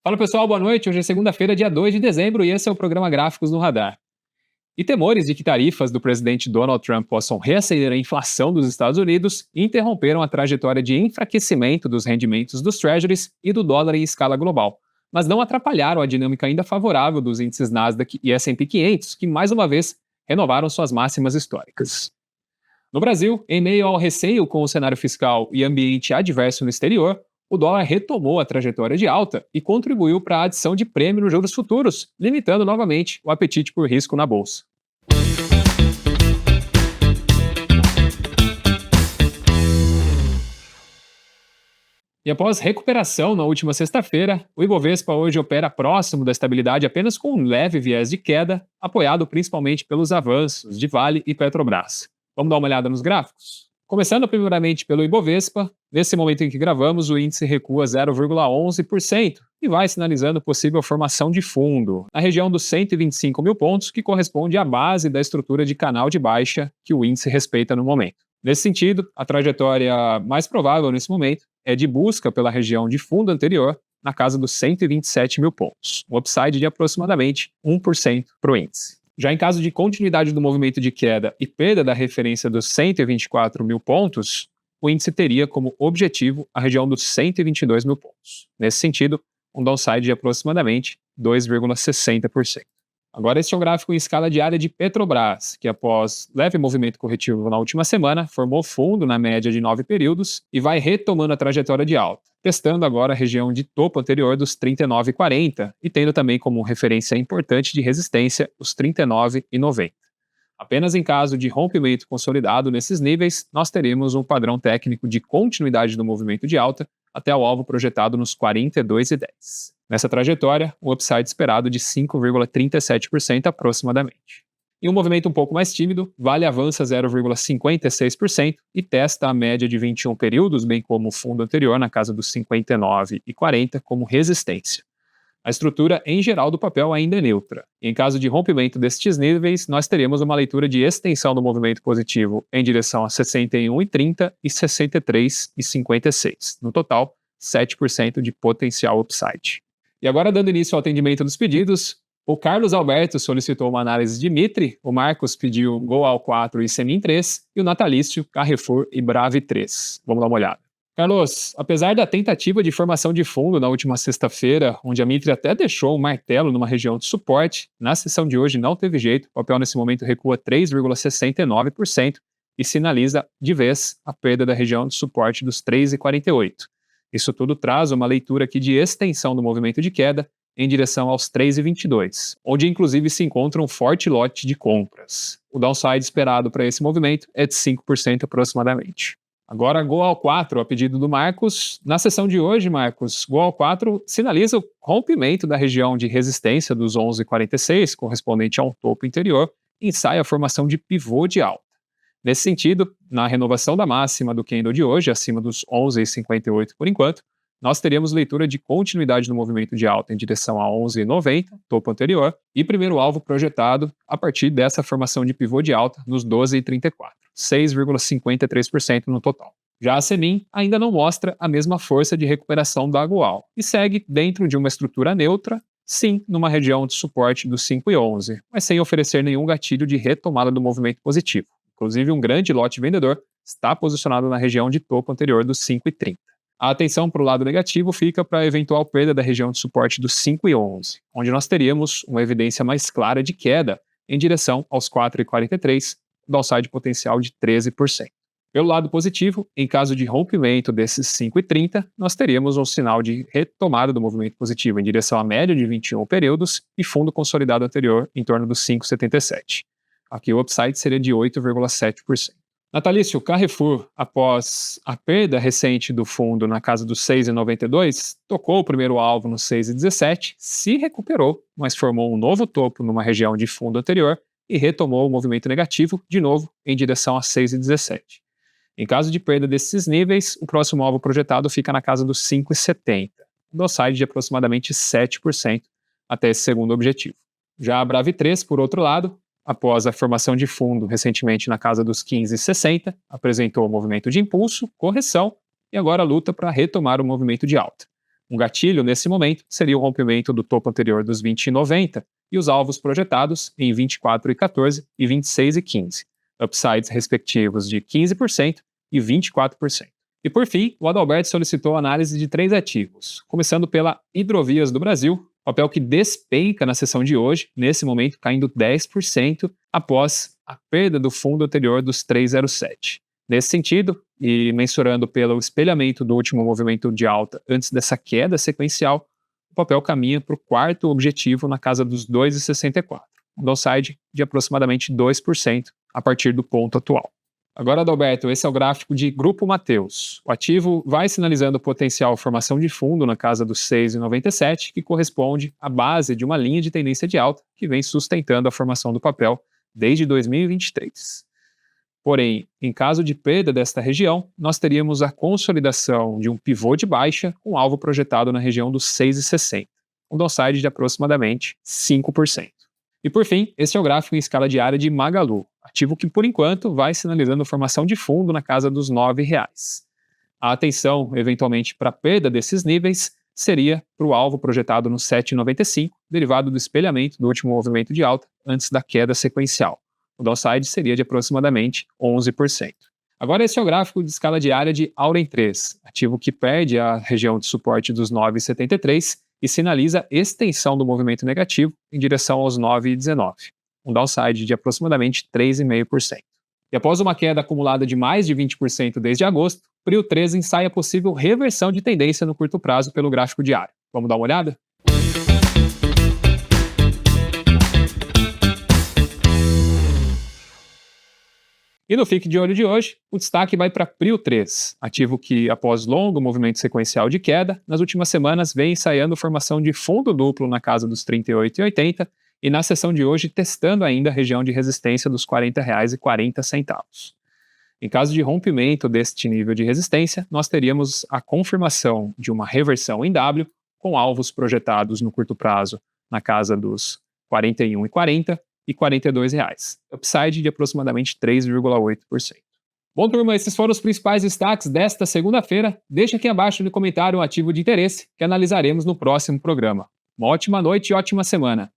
Fala pessoal, boa noite. Hoje é segunda-feira, dia 2 de dezembro, e esse é o programa Gráficos no Radar. E temores de que tarifas do presidente Donald Trump possam reacender a inflação dos Estados Unidos interromperam a trajetória de enfraquecimento dos rendimentos dos treasuries e do dólar em escala global, mas não atrapalharam a dinâmica ainda favorável dos índices Nasdaq e S&P 500, que mais uma vez renovaram suas máximas históricas. No Brasil, em meio ao receio com o cenário fiscal e ambiente adverso no exterior, o dólar retomou a trajetória de alta e contribuiu para a adição de prêmio nos juros futuros, limitando novamente o apetite por risco na bolsa. E após recuperação na última sexta-feira, o Ibovespa hoje opera próximo da estabilidade apenas com um leve viés de queda, apoiado principalmente pelos avanços de Vale e Petrobras. Vamos dar uma olhada nos gráficos? Começando primeiramente pelo Ibovespa, nesse momento em que gravamos, o índice recua 0,11% e vai sinalizando possível formação de fundo, na região dos 125 mil pontos, que corresponde à base da estrutura de canal de baixa que o índice respeita no momento. Nesse sentido, a trajetória mais provável nesse momento é de busca pela região de fundo anterior, na casa dos 127 mil pontos, um upside de aproximadamente 1% para o índice. Já em caso de continuidade do movimento de queda e perda da referência dos 124 mil pontos, o índice teria como objetivo a região dos 122 mil pontos. Nesse sentido, um downside de aproximadamente 2,60%. Agora, este é um gráfico em escala diária de Petrobras, que após leve movimento corretivo na última semana, formou fundo na média de 9 períodos e vai retomando a trajetória de alta, testando agora a região de topo anterior dos 39,40 e tendo também como referência importante de resistência os 39,90. Apenas em caso de rompimento consolidado nesses níveis, nós teremos um padrão técnico de continuidade do movimento de alta até o alvo projetado nos 42,10. Nessa trajetória, o upside esperado de 5,37% aproximadamente. Em um movimento um pouco mais tímido, Vale avança 0,56% e testa a média de 21 períodos, bem como o fundo anterior na casa dos 59,40 como resistência. A estrutura em geral do papel ainda é neutra. Em caso de rompimento destes níveis, nós teremos uma leitura de extensão do movimento positivo em direção a 61,30 e 63,56. No total, 7% de potencial upside. E agora, dando início ao atendimento dos pedidos, o Carlos Alberto solicitou uma análise de Mitre, o Marcos pediu Goal 4 e Semin 3, e o Natalício, Carrefour e Brave 3. Vamos dar uma olhada. Carlos, apesar da tentativa de formação de fundo na última sexta-feira, onde a Mitre até deixou um martelo numa região de suporte, na sessão de hoje não teve jeito, o papel nesse momento recua 3,69% e sinaliza de vez a perda da região de suporte dos 3,48%. Isso tudo traz uma leitura aqui de extensão do movimento de queda em direção aos 3,22, onde inclusive se encontra um forte lote de compras. O downside esperado para esse movimento é de 5% aproximadamente. Agora, Goal 4, a pedido do Marcos. Na sessão de hoje, Marcos, Goal 4 sinaliza o rompimento da região de resistência dos 11,46, correspondente a um topo interior, e ensaia a formação de pivô de alta. Nesse sentido, na renovação da máxima do candle de hoje, acima dos 11,58 por enquanto, nós teríamos leitura de continuidade do movimento de alta em direção a 11,90, topo anterior, e primeiro alvo projetado a partir dessa formação de pivô de alta nos 12,34, 6,53% no total. Já a Semin ainda não mostra a mesma força de recuperação da Goal e segue dentro de uma estrutura neutra, sim, numa região de suporte dos 5,11, mas sem oferecer nenhum gatilho de retomada do movimento positivo. Inclusive, um grande lote vendedor está posicionado na região de topo anterior dos 5,30. A atenção para o lado negativo fica para a eventual perda da região de suporte dos 5,11, onde nós teríamos uma evidência mais clara de queda em direção aos 4,43, downside potencial de 13%. Pelo lado positivo, em caso de rompimento desses 5,30, nós teríamos um sinal de retomada do movimento positivo em direção à média de 21 períodos e fundo consolidado anterior em torno dos 5,77. Aqui o upside seria de 8,7%. Natalício, Carrefour, após a perda recente do fundo na casa dos 6,92, tocou o primeiro alvo no 6,17, se recuperou, mas formou um novo topo numa região de fundo anterior e retomou o movimento negativo, de novo, em direção a 6,17. Em caso de perda desses níveis, o próximo alvo projetado fica na casa dos 5,70, um downside de aproximadamente 7% até esse segundo objetivo. Já a Brave 3, por outro lado, após a formação de fundo recentemente na casa dos 15,60, apresentou um movimento de impulso, correção e agora luta para retomar o movimento de alta. Um gatilho, nesse momento, seria o rompimento do topo anterior dos 20,90 e os alvos projetados em 24,14 e 26,15, upsides respectivos de 15% e 24%. E por fim, o Adalberto solicitou análise de 3 ativos, começando pela Hidrovias do Brasil, papel que despenca na sessão de hoje, nesse momento caindo 10% após a perda do fundo anterior dos 307. Nesse sentido, e mensurando pelo espelhamento do último movimento de alta antes dessa queda sequencial, o papel caminha para o quarto objetivo na casa dos 2,64, um downside de aproximadamente 2% a partir do ponto atual. Agora, Adalberto, esse é o gráfico de Grupo Mateus. O ativo vai sinalizando potencial formação de fundo na casa dos 6,97, que corresponde à base de uma linha de tendência de alta que vem sustentando a formação do papel desde 2023. Porém, em caso de perda desta região, nós teríamos a consolidação de um pivô de baixa com alvo projetado na região dos 6,60, um downside de aproximadamente 5%. E por fim, esse é o gráfico em escala diária de Magalu, ativo que por enquanto vai sinalizando formação de fundo na casa dos R$ 9,00. A atenção, eventualmente, para a perda desses níveis seria para o alvo projetado no 7,95, derivado do espelhamento do último movimento de alta antes da queda sequencial. O downside seria de aproximadamente 11%. Agora esse é o gráfico de escala diária de Auren 3, ativo que perde a região de suporte dos 9,73 e sinaliza extensão do movimento negativo em direção aos 9,19, um downside de aproximadamente 3,5%. E após uma queda acumulada de mais de 20% desde agosto, Prio 13 ensaia possível reversão de tendência no curto prazo pelo gráfico diário. Vamos dar uma olhada? E no Fique de Olho de hoje, o destaque vai para Prio 3, ativo que, após longo movimento sequencial de queda, nas últimas semanas vem ensaiando formação de fundo duplo na casa dos R$ 38,80 e na sessão de hoje testando ainda a região de resistência dos R$ 40,40. Em caso de rompimento deste nível de resistência, nós teríamos a confirmação de uma reversão em W, com alvos projetados no curto prazo na casa dos R$ 41,40 e R$ 42,00, upside de aproximadamente 3,8%. Bom, turma, esses foram os principais destaques desta segunda-feira. Deixa aqui abaixo no comentário um ativo de interesse que analisaremos no próximo programa. Uma ótima noite e ótima semana!